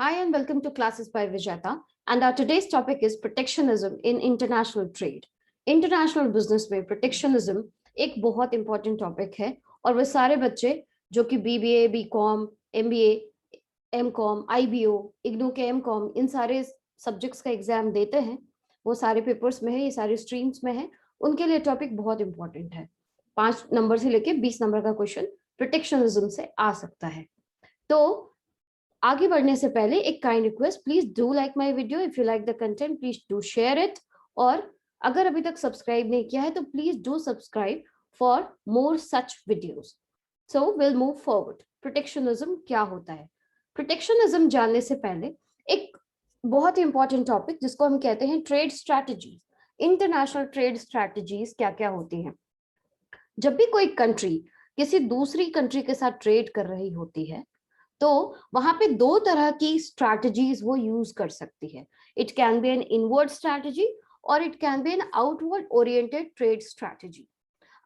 Hi and welcome to Classes by Vijata, and our today's topic is protectionism in international trade. International business में protectionism एक बहुत important topic है और वो सारे बच्चे जो कि BBA, BCom, MBA, MCom, IBO, IGNOU के MCom इन सारे सब्जेक्ट्स का एग्जाम देते हैं, वो सारे पेपर्स में है, ये सारे स्ट्रीम्स में है, उनके लिए टॉपिक बहुत इंपॉर्टेंट है। 5 नंबर से लेके 20 नंबर का क्वेश्चन प्रोटेक्शनिज्म से आ सकता है। तो आगे बढ़ने से पहले एक kind request, please do like my video. If you like the content please do share it, और अगर अभी तक सब्सक्राइब नहीं किया है तो please do subscribe for more such videos. So will move forward. Protectionism क्या होता है? प्रोटेक्शनिज्म जानने से पहले एक बहुत ही इंपॉर्टेंट टॉपिक जिसको हम कहते हैं trade strategies. International trade strategies क्या क्या होती हैं? जब भी कोई कंट्री किसी दूसरी कंट्री के साथ ट्रेड कर रही होती है तो वहां पे दो तरह की स्ट्रैटेजीज वो यूज कर सकती है। It can be an inward strategy और it can be an outward oriented trade strategy.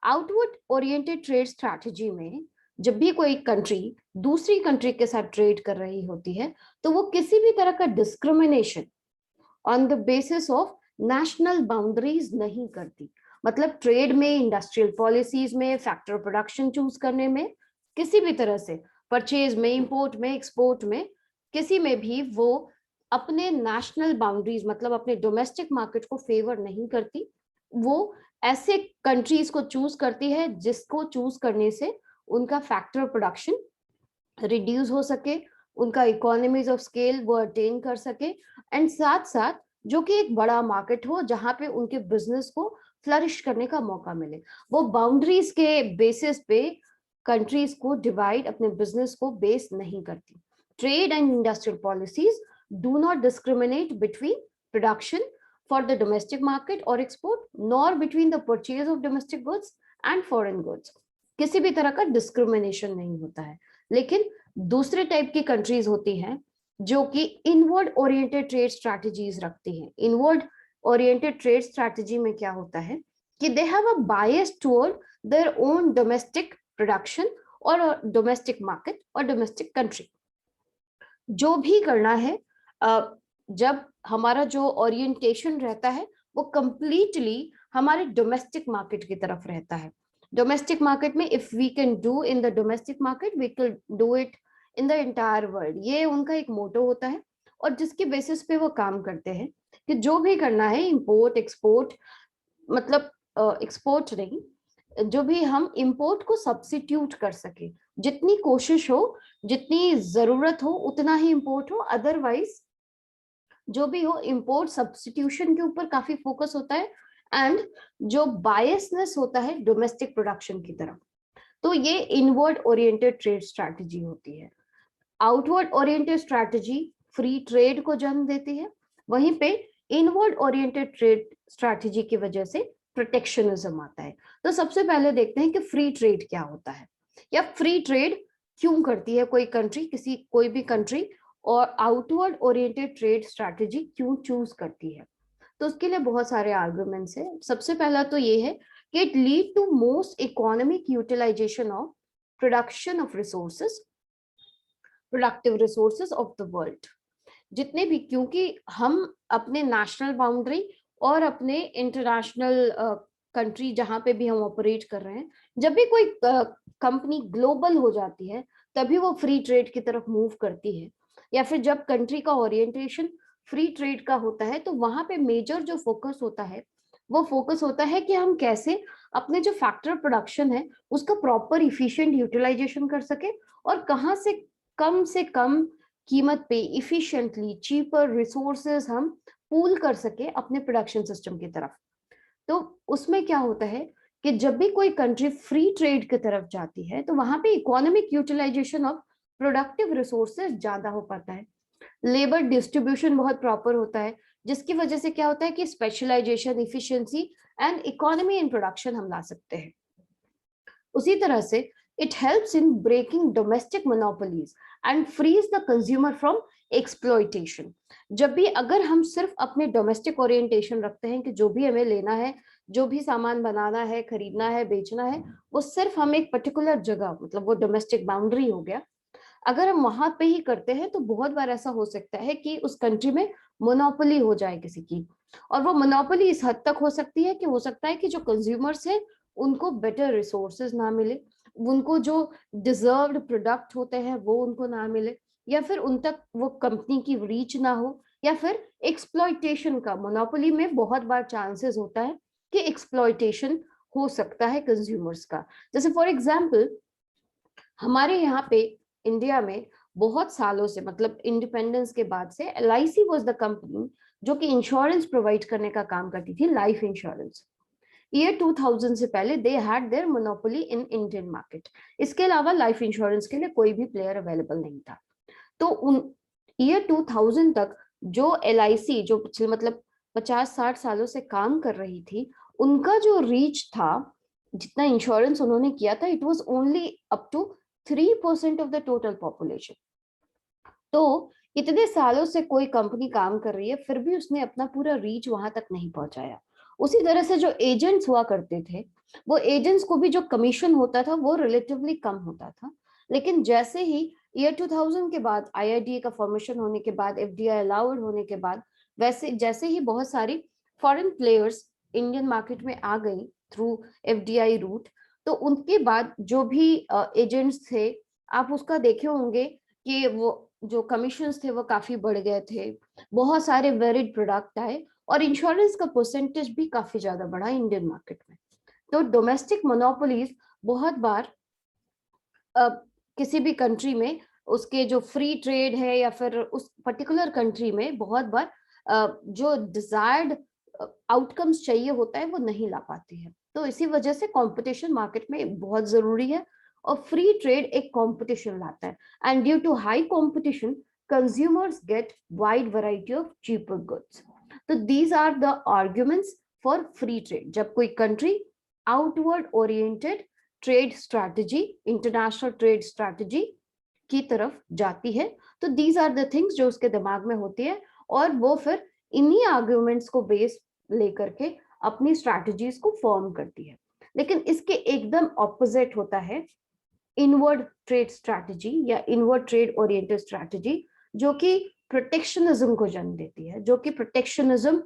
Outward oriented trade strategy में जब भी कोई कंट्री दूसरी कंट्री के साथ ट्रेड कर रही होती है तो वो किसी भी तरह का discrimination on the basis of national boundaries नहीं करती। मतलब ट्रेड में, इंडस्ट्रियल पॉलिसीज में, फैक्टर प्रोडक्शन चूज करने में, किसी भी तरह से परचेज में, इंपोर्ट में, एक्सपोर्ट में, किसी में भी वो अपने नेशनल बाउंड्रीज मतलब अपने डोमेस्टिक मार्केट को फेवर नहीं करती। वो ऐसे कंट्रीज को चूज करती है जिसको चूज करने से उनका फैक्टर प्रोडक्शन रिड्यूस हो सके, उनका इकोनॉमीज ऑफ स्केल वो अटेन कर सके, एंड साथ साथ जो कि एक बड़ा मार्केट हो जहां पे उनके बिजनेस को फ्लरिश करने का मौका मिले। वो बाउंड्रीज के बेसिस पे कंट्रीज को डिवाइड, अपने बिजनेस को बेस नहीं करती। Trade and industrial policies do not discriminate between production for the domestic market और export, nor between the purchase of domestic goods and foreign goods. किसी भी तरह का डिस्क्रिमिनेशन नहीं होता है। लेकिन दूसरे टाइप की कंट्रीज होती हैं जो कि इनवर्ड ओरिएंटेड ट्रेड स्ट्रैटेजीज रखती हैं। इनवर्ड ओरिएंटेड ट्रेड स्ट्रैटेजी में क्या होता है कि they have a bias toward their own domestic production और डोमेस्टिक मार्केट और डोमेस्टिक कंट्री। जो भी करना है, जब हमारा जो ओरिएंटेशन रहता है वो कंप्लीटली हमारे डोमेस्टिक मार्केट की तरफ रहता है। डोमेस्टिक मार्केट में if we can do in the domestic market we can do it in the entire world, ये उनका एक मोटो होता है। और जिसके बेसिस पे वो काम करते हैं कि जो भी करना है, इंपोर्ट एक्सपोर्ट, मतलब एक्सपोर्ट नहीं, जो भी हम इंपोर्ट को सब्स्टिट्यूट कर सके, जितनी कोशिश हो, जितनी जरूरत हो उतना ही इंपोर्ट हो, अदरवाइज जो भी हो इंपोर्ट सब्स्टिट्यूशन के ऊपर काफी फोकस होता है एंड जो बायसनेस होता है डोमेस्टिक प्रोडक्शन की तरफ। तो ये इनवर्ड ओरिएंटेड ट्रेड स्ट्रैटेजी होती है। Outward oriented strategy free trade को जन्म देती है, वहीं पे इनवर्ड ओरिएंटेड ट्रेड स्ट्रैटेजी की वजह से प्रोटेक्शनिज्म आता है। तो सबसे पहले देखते हैं कि फ्री ट्रेड क्या होता है या फ्री ट्रेड क्यों करती है कोई कंट्री, कोई भी कंट्री, और आउटवर्ड ओरिएंटेड ट्रेड स्ट्रैटेजी क्यों चूज करती है। तो उसके लिए बहुत सारे आर्गुमेंट्स है। सबसे पहला तो ये है कि it lead to most economic utilisation of production of resources, productive resources of the world. जितने भी, क्योंकि हम अपने नेशनल बाउंड्री और अपने इंटरनेशनल कंट्री जहां पे भी हम ऑपरेट कर रहे हैं, जब भी कोई कंपनी ग्लोबल हो जाती है तभी वो फ्री ट्रेड की तरफ मूव करती है। या फिर जब कंट्री का ओरिएंटेशन फ्री ट्रेड का होता है तो वहां पे मेजर जो फोकस होता है वो फोकस होता है कि हम कैसे अपने जो फैक्टर प्रोडक्शन है उसका प्रॉपर इफिशिएंट यूटिलाइजेशन कर सके और कहाँ से कम कीमत पे इफिशिएंटली चीपर रिसोर्सेज हम पूल कर सके अपने प्रोडक्शन सिस्टम की तरफ। तो उसमें क्या होता है कि जब भी कोई कंट्री फ्री ट्रेड की तरफ जाती है तो वहां पे economic utilisation of productive resources ज्यादा हो पाता है, लेबर डिस्ट्रीब्यूशन बहुत प्रॉपर होता है, जिसकी वजह से क्या होता है कि specialisation, efficiency and economy in production हम ला सकते हैं। उसी तरह से it helps in breaking domestic monopolies and frees the consumer from exploitation. जब भी अगर हम सिर्फ अपने डोमेस्टिक ओरिएंटेशन रखते हैं कि जो भी हमें लेना है, जो भी सामान बनाना है, खरीदना है, बेचना है, वो सिर्फ हम एक पर्टिकुलर जगह, मतलब वो डोमेस्टिक बाउंड्री हो गया, अगर हम वहां पे ही करते हैं तो बहुत बार ऐसा हो सकता है कि उस कंट्री में मोनोपोली हो जाए किसी की, और वो मोनोपोली इस हद तक हो सकती है कि हो सकता है कि जो कंज्यूमर्स हैं उनको बेटर रिसोर्सेज ना मिले, उनको जो डिजर्व्ड प्रोडक्ट होते हैं वो उनको ना मिले, या फिर उन तक वो कंपनी की रीच ना हो, या फिर एक्सप्लॉइटेशन का, मोनोपोली में बहुत बार चांसेस होता है कि एक्सप्लॉइटेशन हो सकता है कंज्यूमर्स का। जैसे फॉर एग्जाम्पल हमारे यहाँ पे इंडिया में बहुत सालों से, मतलब इंडिपेंडेंस के बाद से, LIC वाज द कंपनी जो कि इंश्योरेंस प्रोवाइड करने का काम करती थी, लाइफ इंश्योरेंस। ईयर 2000 से पहले they had there monopoly in Indian market. इसके अलावा लाइफ इंश्योरेंस के लिए कोई भी प्लेयर अवेलेबल नहीं था। तो उन ईयर 2000 तक जो LIC, जो पिछले मतलब 50-60 सालों से काम कर रही थी, उनका जो रीच था, जितना इंश्योरेंस उन्होंने किया था, it was only up to 3% of the total population. तो इतने सालों से कोई कंपनी काम कर रही है, फिर भी उसने अपना पूरा रीच वहां तक नहीं पहुंचाया। उसी तरह से जो एजेंट्स हुआ करते थे, वो एजेंट्स को भी जो कमीशन होता था वो रिलेटिवली कम होता था। लेकिन जैसे ही ईयर 2000 के बाद, IRDA का फॉर्मेशन होने के बाद, FDI अलाउड होने के बाद, वैसे जैसे ही बहुत सारी फॉरेन प्लेयर्स इंडियन मार्केट में आ गई थ्रू FDI रूट, तो उनके बाद जो भी एजेंट्स थे, आप उसका देखे होंगे कि वो जो कमीशंस थे वो काफी बढ़ गए थे, बहुत सारे वेरिड प्रोडक्ट आए, और इंश्योरेंस का परसेंटेज भी काफी ज्यादा बढ़ा इंडियन मार्केट में। तो डोमेस्टिक मोनोपोलीज बहुत बार किसी भी कंट्री में उसके जो फ्री ट्रेड है या फिर उस पर्टिकुलर कंट्री में बहुत बार जो डिजायर्ड आउटकम्स चाहिए होता है वो नहीं ला पाती है। तो इसी वजह से कंपटीशन मार्केट में बहुत जरूरी है, और फ्री ट्रेड एक कंपटीशन लाता है, and due to high competition consumers get wide variety of cheaper goods. तो these are the arguments for free trade. जब कोई country outward oriented trade strategy, international trade strategy की तरफ जाती है, तो दीज आर द थिंग्स जो उसके दिमाग में होती है, और वो फिर इन्हीं आर्ग्यूमेंट्स को बेस लेकर के अपनी स्ट्रैटेजीज को फॉर्म करती है। लेकिन इसके एकदम ऑपोजिट होता है इनवर्ड ट्रेड स्ट्रैटेजी या इनवर्ड ट्रेड ओरिएंटेड स्ट्रैटेजी, जो कि प्रोटेक्शनिज्म को जन्म देती है। जो कि प्रोटेक्शनिज्म,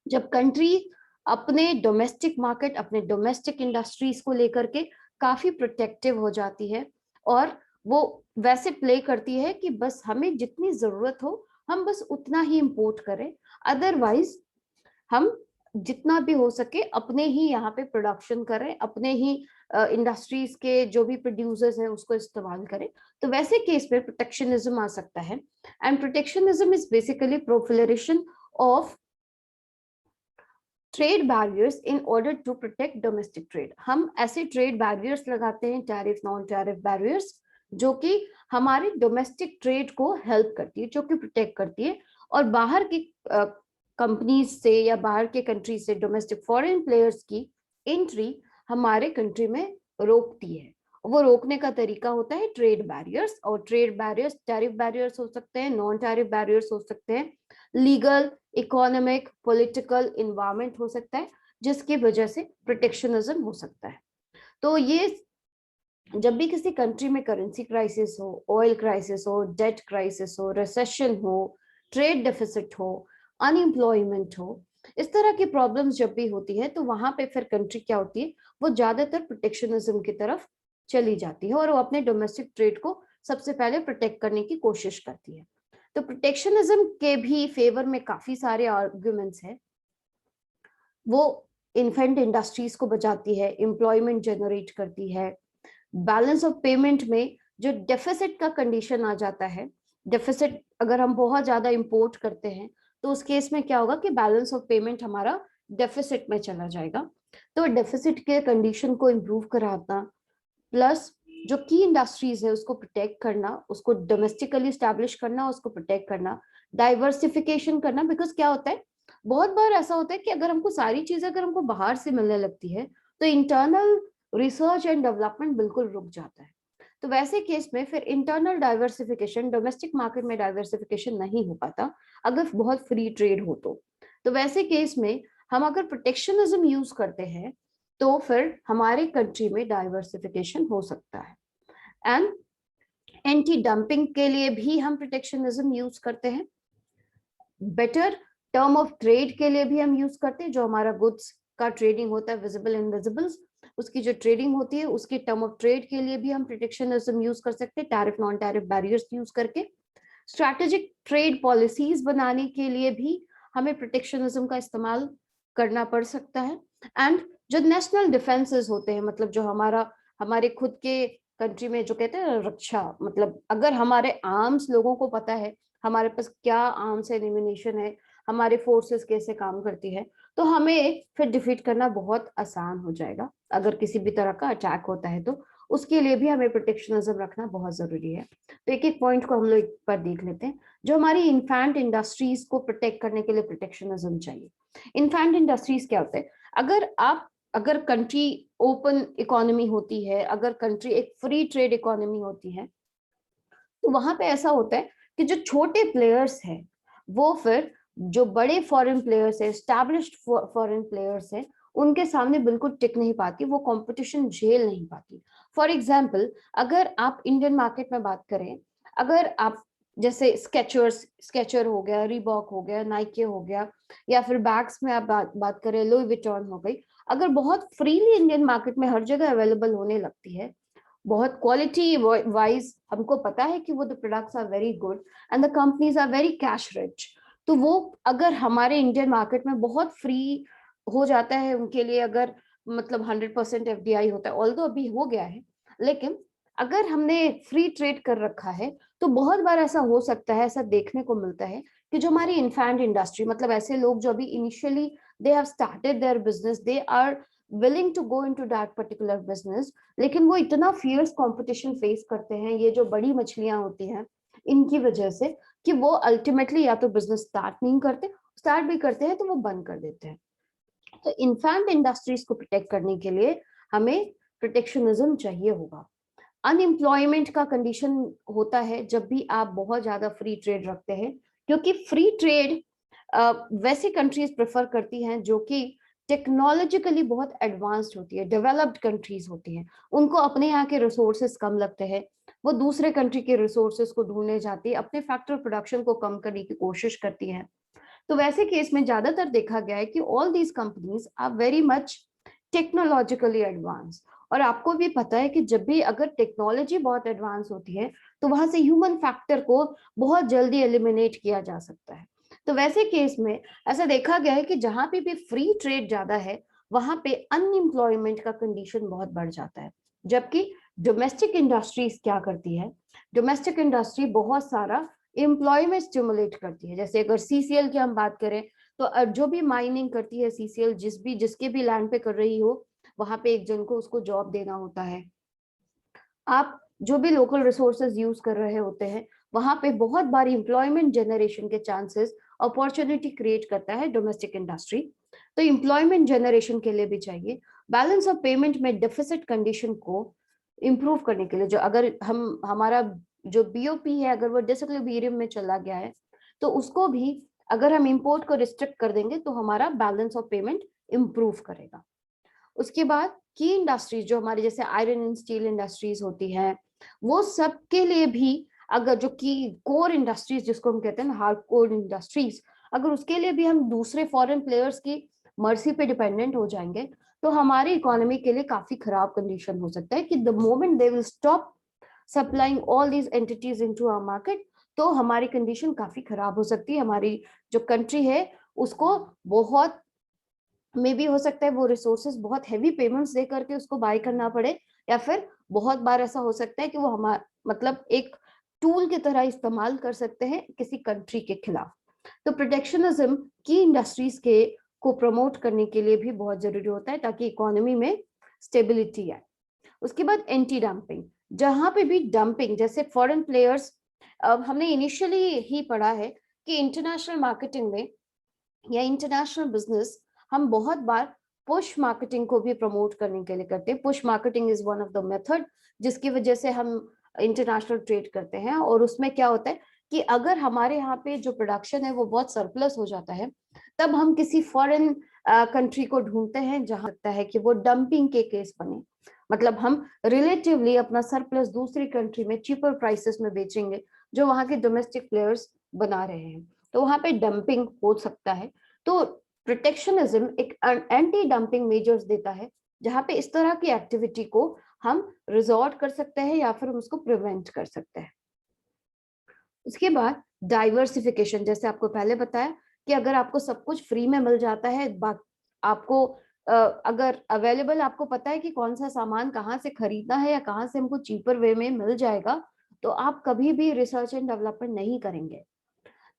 जब कंट्री अपने डोमेस्टिक मार्केट, अपने डोमेस्टिक इंडस्ट्रीज को लेकर के काफी प्रोटेक्टिव हो जाती है, और वो वैसे प्ले करती है कि बस हमें जितनी जरूरत हो हम बस उतना ही इंपोर्ट करें, अदरवाइज हम जितना भी हो सके अपने ही यहाँ पे प्रोडक्शन करें, अपने ही इंडस्ट्रीज के जो भी प्रोड्यूसर्स हैं उसको इस्तेमाल करें। तो वैसे केस में प्रोटेक्शनिज्म आ सकता है, and protectionism is basically proliferation of trade barriers in order to protect domestic trade. हम ऐसे ट्रेड बैरियर्स लगाते हैं, टैरिफ, नॉन टैरिफ बैरियर्स, जो कि हमारे डोमेस्टिक ट्रेड को हेल्प करती है, जो कि प्रोटेक्ट करती है, और बाहर की कंपनीज से या बाहर के कंट्री से डोमेस्टिक फॉरेन प्लेयर्स की एंट्री हमारे कंट्री में रोकती है। वो रोकने का तरीका होता है ट्रेड बैरियर्स, और ट्रेड बैरियर्स टैरिफ बैरियर्स हो सकते हैं, नॉन टैरिफ बैरियर्स हो सकते हैं, लीगल, इकोनॉमिक, पॉलिटिकल इन्वायरमेंट हो सकता है, जिसकी वजह से प्रोटेक्शनिज्म हो सकता है। तो ये जब भी किसी कंट्री में करेंसी क्राइसिस हो, ऑयल क्राइसिस हो, डेट क्राइसिस हो, रिसेशन हो, ट्रेड डेफिसिट हो, अनएम्प्लॉयमेंट हो, इस तरह की प्रॉब्लम्स जब भी होती है, तो वहां पे फिर कंट्री क्या होती है, वो ज्यादातर प्रोटेक्शनिज्म की तरफ चली जाती है, और वो अपने डोमेस्टिक ट्रेड को सबसे पहले प्रोटेक्ट करने की कोशिश करती है। तो प्रोटेक्शनिज्म के भी फेवर में काफी सारे आर्ग्यूमेंट्स हैं। वो इन्फेंट इंडस्ट्रीज को बचाती है, एम्प्लॉयमेंट जनरेट करती है, बैलेंस ऑफ पेमेंट में जो डेफिसिट का कंडीशन आ जाता है, डेफिसिट अगर हम बहुत ज्यादा इंपोर्ट करते हैं तो उस केस में क्या होगा कि बैलेंस ऑफ पेमेंट हमारा डेफिसिट में चला जाएगा। तो डेफिसिट के कंडीशन को इम्प्रूव कराना, प्लस जो की इंडस्ट्रीज है उसको प्रोटेक्ट करना, उसको डोमेस्टिकली स्टैब्लिश करना, उसको प्रोटेक्ट करना, डाइवर्सिफिकेशन करना। बिकॉज क्या होता है, बहुत बार ऐसा होता है कि अगर हमको सारी चीजें अगर हमको बाहर से मिलने लगती है तो इंटरनल रिसर्च एंड डेवलपमेंट बिल्कुल रुक जाता है। तो वैसे केस में फिर इंटरनल डाइवर्सिफिकेशन, डोमेस्टिक मार्केट में डाइवर्सिफिकेशन नहीं हो पाता अगर बहुत फ्री ट्रेड हो तो वैसे केस में हम अगर प्रोटेक्शनिज्म यूज करते हैं तो फिर हमारे कंट्री में डाइवर्सिफिकेशन हो सकता है। एंड एंटी डंपिंग के लिए भी हम प्रोटेक्शनिज्म यूज करते हैं। बेटर टर्म ऑफ ट्रेड के लिए भी हम यूज करते हैं, जो हमारा गुड्स का ट्रेडिंग होता है, विजिबल इनविजिबल्स, उसकी जो ट्रेडिंग होती है उसकी टर्म ऑफ ट्रेड के लिए भी हम प्रोटेक्शनिज्म यूज कर सकते हैं, tariff non tariff barriers use करके। स्ट्रैटेजिक ट्रेड पॉलिसीज बनाने के लिए भी हमें प्रोटेक्शनिज्म का इस्तेमाल करना पड़ सकता है। एंड जो नेशनल डिफेंसेस होते हैं, मतलब जो हमारे खुद के कंट्री में जो कहते हैं रक्षा, मतलब अगर हमारे आर्म्स लोगों को पता है हमारे पास क्या आर्म्स एंड एमिनेशन है, हमारे फोर्सेस कैसे काम करती है, तो हमें फिर डिफीट करना बहुत आसान हो जाएगा। अगर किसी भी तरह का अटैक होता है तो उसके लिए भी हमें प्रोटेक्शनिज्म रखना बहुत जरूरी है। तो एक एक पॉइंट को हम लोग एक बार देख लेते हैं। जो हमारी इन्फेंट इंडस्ट्रीज को प्रोटेक्ट करने के लिए प्रोटेक्शनिज्म चाहिए। इन्फेंट इंडस्ट्रीज क्या होते हैं? अगर कंट्री ओपन इकोनॉमी होती है, अगर कंट्री एक फ्री ट्रेड इकोनॉमी होती है, तो वहां पे ऐसा होता है कि जो छोटे प्लेयर्स हैं वो फिर जो बड़े फॉरेन प्लेयर्स है, एस्टैब्लिश्ड फॉरेन प्लेयर्स हैं, उनके सामने बिल्कुल टिक नहीं पाती, वो कंपटीशन झेल नहीं पाती। फॉर एग्जाम्पल, अगर आप इंडियन मार्केट में बात करें, अगर आप जैसे स्केचर हो गया, रीबॉक हो गया, नाइके हो गया, या फिर बैग्स में आप बात करें, लुई विटॉन हो गई, अगर बहुत फ्रीली इंडियन मार्केट में हर जगह अवेलेबल होने लगती है, बहुत क्वालिटी वाइज हमको पता है कि वो the products are very good and the companies are very cash rich, तो वो अगर हमारे इंडियन मार्केट में बहुत फ्री हो जाता है उनके लिए, अगर मतलब 100% एफडीआई होता है, ऑल्दो अभी हो गया है, लेकिन अगर हमने फ्री ट्रेड कर रखा है तो बहुत बार ऐसा हो सकता है, ऐसा देखने को मिलता है कि जो हमारी इन्फेंट इंडस्ट्री, मतलब ऐसे लोग जो अभी initially they have started their business, they are willing to go into that particular business, लेकिन वो इतना फियर्स कंपटीशन फेस करते हैं, ये जो बड़ी मछलियां होती हैं इनकी वजह से, कि वो अल्टीमेटली या तो बिजनेस स्टार्ट नहीं करते, स्टार्ट भी करते हैं तो वो बंद कर देते हैं। तो इन्फेंट इंडस्ट्रीज को प्रोटेक्ट करने के लिए हमें प्रोटेक्शनिज्म चाहिए होगा। अनएम्प्लॉयमेंट का कंडीशन होता है जब भी आप बहुत ज्यादा फ्री ट्रेड रखते हैं, क्योंकि फ्री ट्रेड वैसे कंट्रीज प्रेफर करती हैं जो कि टेक्नोलॉजिकली बहुत एडवांस्ड होती है, डेवलप्ड कंट्रीज होती हैं, उनको अपने यहाँ के रिसोर्सेज कम लगते हैं, वो दूसरे कंट्री के रिसोर्सेज को ढूंढने जाती है, अपने फैक्टर प्रोडक्शन को कम करने की कोशिश करती है। तो वैसे केस में ज्यादातर देखा गया है कि all these companies are very much technologically advance, और आपको भी पता है कि जब भी अगर टेक्नोलॉजी बहुत एडवांस होती है तो वहां से ह्यूमन फैक्टर को बहुत जल्दी एलिमिनेट किया जा सकता है। तो वैसे केस में ऐसा देखा गया है कि जहां पे भी फ्री ट्रेड ज्यादा है वहां पे अनएम्प्लॉयमेंट का कंडीशन बहुत बढ़ जाता है। जबकि डोमेस्टिक इंडस्ट्रीज क्या करती है? डोमेस्टिक इंडस्ट्री बहुत सारा एम्प्लॉयमेंट स्टिमुलेट करती है। जैसे अगर सीसीएल की हम बात करें, तो जो भी माइनिंग करती है सीसीएल, जिसके भी लैंड पे कर रही हो, वहां पे एक जन को उसको जॉब देना होता है। आप जो भी लोकल रिसोर्सेज यूज कर रहे होते हैं, वहां पे बहुत बार एम्प्लॉयमेंट जनरेशन के चांसेस, अपॉर्चुनिटी क्रिएट करता है डोमेस्टिक इंडस्ट्री। तो एम्प्लॉयमेंट जनरेशन के लिए भी चाहिए। बैलेंस ऑफ पेमेंट में डेफिसिट कंडीशन को इम्प्रूव करने के लिए, जो अगर हमारा जो बीओपी है अगर वो डिसइक्विलिब्रियम में चला गया है, तो उसको भी अगर हम इंपोर्ट को रिस्ट्रिक्ट कर देंगे तो हमारा बैलेंस ऑफ पेमेंट इम्प्रूव करेगा। उसके बाद की इंडस्ट्रीज जो हमारे जैसे आयरन एंड स्टील इंडस्ट्रीज होती हैं, वो सबके लिए भी अगर जो की कोर इंडस्ट्रीज जिसको हम कहते हैं ना, हार्ड कोर इंडस्ट्रीज, अगर उसके लिए भी हम दूसरे फॉरेन प्लेयर्स की मर्जी पे डिपेंडेंट हो जाएंगे तो हमारी इकोनॉमी के लिए काफी खराब कंडीशन हो सकता है कि the moment they will stop supplying all these entities into our market, तो हमारी कंडीशन काफी खराब हो सकती है। हमारी जो कंट्री है उसको बहुत मे भी हो सकता है वो रिसोर्सेज बहुत हैवी पेमेंट्स दे करके उसको बाय करना पड़े, या फिर बहुत बार ऐसा हो सकता है कि वो हमारा मतलब एक टूल की तरह इस्तेमाल कर सकते हैं किसी कंट्री के खिलाफ। तो प्रोटेक्शनिज्म की इंडस्ट्रीज के को प्रमोट करने के लिए भी बहुत जरूरी होता है ताकि इकोनॉमी में स्टेबिलिटी आए। उसके बाद एंटी डंपिंग, जहां पे भी डंपिंग जैसे फॉरेन प्लेयर्स, हमने इनिशियली ही पढ़ा है कि इंटरनेशनल मार्केटिंग में या इंटरनेशनल बिजनेस हम बहुत बार पुश मार्केटिंग को भी प्रमोट करने के लिए करते हैं। Push marketing is one of the method जिसकी वजह से हम इंटरनेशनल ट्रेड करते हैं, और उसमें क्या होता है कि अगर हमारे यहाँ पे जो प्रोडक्शन है वो बहुत सरप्लस हो जाता है, तब हम किसी फॉरेन कंट्री को ढूंढते हैं जहां लगता है कि वो डंपिंग के केस बने। मतलब हम रिलेटिवली अपना सरप्लस दूसरी कंट्री में चीपर प्राइसेस में बेचेंगे जो वहां के डोमेस्टिक प्लेयर्स बना रहे हैं, तो वहां पे डंपिंग हो सकता है। तो प्रोटेक्शनिज्म एक एंटी डंपिंग मेजर्स देता है जहां पे इस तरह की एक्टिविटी को हम रिजॉर्ट कर सकते हैं या फिर हम उसको प्रिवेंट कर सकते हैं। उसके बाद डाइवर्सिफिकेशन, जैसे आपको पहले बताया कि अगर आपको सब कुछ फ्री में मिल जाता है, आपको अगर अवेलेबल आपको पता है कि कौन सा सामान कहाँ से खरीदना है या कहाँ से हमको चीपर वे में मिल जाएगा, तो आप कभी भी रिसर्च एंड डेवलपमेंट नहीं करेंगे।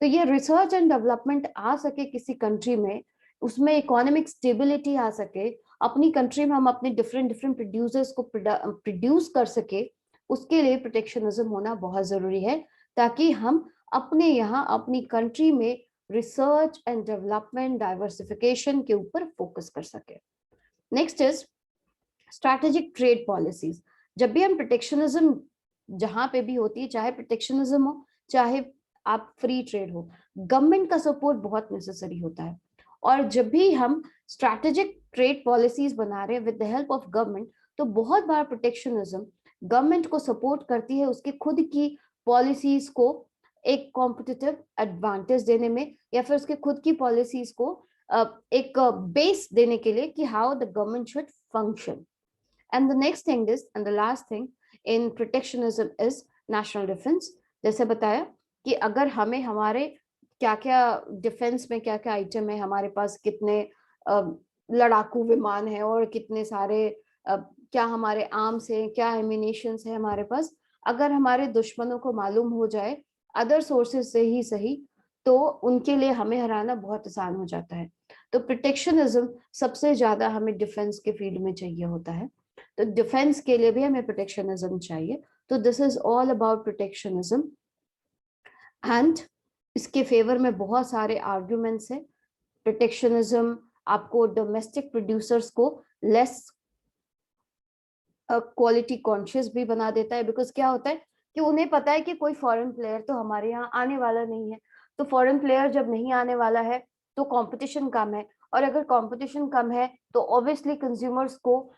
तो ये रिसर्च एंड डेवलपमेंट आ सके किसी कंट्री में, उसमें इकोनॉमिक स्टेबिलिटी आ सके, अपनी कंट्री में हम अपने डिफरेंट डिफरेंट प्रोड्यूसर्स को प्रोड्यूस कर सके, उसके लिए प्रोटेक्शनिज्म होना बहुत जरूरी है, ताकि हम अपने यहाँ अपनी कंट्री में रिसर्च एंड डेवलपमेंट डाइवर्सिफिकेशन के ऊपर फोकस कर सके। Next is strategic trade policies. जब भी हम प्रोटेक्शनिज्म जहां पे भी होती है, चाहे प्रोटेक्शनिज्म हो चाहे आप फ्री ट्रेड हो, गवर्नमेंट का सपोर्ट बहुत नेसेसरी होता है। और जब भी हम स्ट्रैटेजिक ट्रेड पॉलिसीज बना रहे हैं with the help of government, तो बहुत बार प्रोटेक्शनिज्म गवर्नमेंट को सपोर्ट करती है उसके खुद की पॉलिसीज को एक कॉम्पिटिटिव एडवांटेज देने में, या फिर उसके खुद की पॉलिसीज को एक बेस देने के लिए कि how the government should function. And the next thing is, and the last thing in protectionism is national defense. जैसे बताया कि अगर हमें हमारे क्या क्या डिफेंस में क्या क्या आइटम है, हमारे पास कितने लड़ाकू विमान है और कितने सारे क्या हमारे आर्म्स हैं, क्या एमिनेशंस है हमारे पास, अगर हमारे दुश्मनों को मालूम हो जाए अदर सोर्सेज से ही सही, तो उनके लिए हमें हराना बहुत आसान हो जाता है। तो प्रोटेक्शनिज्म सबसे ज्यादा हमें डिफेंस के फील्ड में चाहिए होता है, तो डिफेंस के लिए भी हमें प्रोटेक्शनिज्म चाहिए। तो this is all about protectionism, and इसके फेवर में बहुत सारे आर्ग्यूमेंट्स हैं। प्रोटेक्शनिज्म आपको डोमेस्टिक प्रोड्यूसर्स को लेस क्वालिटी कॉन्शियस भी बना देता है, बिकॉज क्या होता है कि उन्हें पता है कि कोई फॉरेन प्लेयर तो हमारे यहाँ आने वाला नहीं है, तो फॉरेन प्लेयर जब नहीं आने वाला है तो कंपटीशन कम है, और अगर कंपटीशन कम है तो ऑब्वियसली कंज्यूमर्स को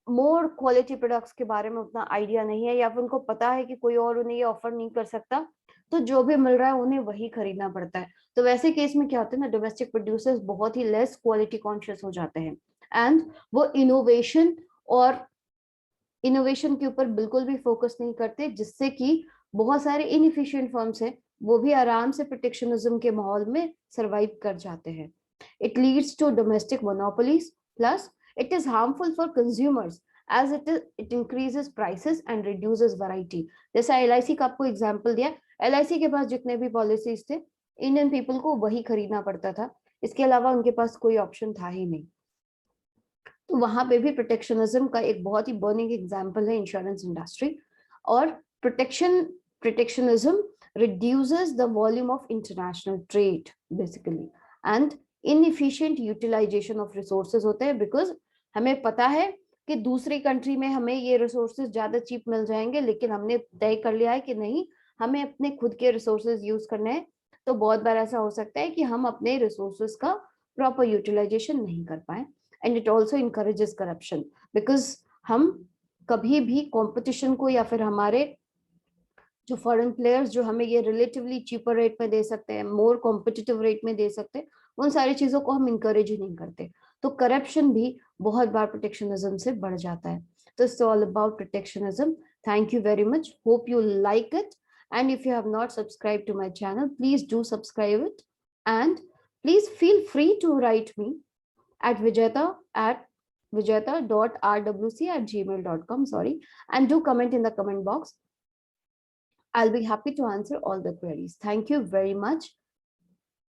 मोर क्वालिटी प्रोडक्ट्स के बारे में उतना आइडिया नहीं है, या फिर उनको पता है कि कोई और उन्हें ये ऑफर नहीं कर सकता, तो जो भी मिल रहा है उन्हें वही खरीदना पड़ता है। तो वैसे केस में क्या होता है ना, डोमेस्टिक प्रोड्यूसर्स बहुत ही लेस क्वालिटी कॉन्शियस हो जाते हैं, एंड वो इनोवेशन के ऊपर बिल्कुल भी फोकस नहीं करते, जिससे कि बहुत सारे इनएफिशिएंट फर्म्स हैं वो भी आराम से प्रोटेक्शनिज्म के माहौल में सरवाइव कर जाते हैं। It leads to domestic monopolies, plus it is harmful for consumers as it increases prices and reduces variety। जैसा LIC का आपको एग्जांपल दिया, LIC के पास जितने भी पॉलिसीज थे इंडियन पीपल को वही खरीदना पड़ता था, इसके अलावा उनके पास कोई ऑप्शन था ही नहीं। तो वहां पे भी प्रोटेक्शनिज्म का एक बहुत ही बर्निंग एग्जांपल है इंश्योरेंस इंडस्ट्री। और protectionism reduces the volume of international trade basically, and inefficient utilization of resources होते हैं, because हमें पता है कि दूसरी कंट्री में हमें ये रिसोर्सेज ज्यादा चीप मिल जाएंगे, लेकिन हमने तय कर लिया है कि नहीं, हमें अपने खुद के रिसोर्सेज यूज करने हैं। तो बहुत बार ऐसा हो सकता है कि हम अपने रिसोर्सेज का प्रॉपर यूटिलाइजेशन नहीं कर पाए, and it also encourages corruption, because हम कभी भी कंपटीशन को या फिर हमारे जो फॉरेन प्लेयर्स जो हमें ये रिलेटिवली चीपर रेट में दे सकते हैं, मोर कॉम्पिटिटिव रेट में दे सकते हैं, उन सारी चीजों को हम इंकरेज ही नहीं करते। तो करप्शन भी बहुत बार प्रोटेक्शनिज्म से बढ़ जाता है। तो it's all about protectionism. Thank you very much, hope you like it, and if you have not subscribed to my channel, please do subscribe it, and please feel free to write me at vijayata@vijayata.rwc@gmail.com, sorry, and do comment in the comment box. I'll be happy to answer all the queries. Thank you very much.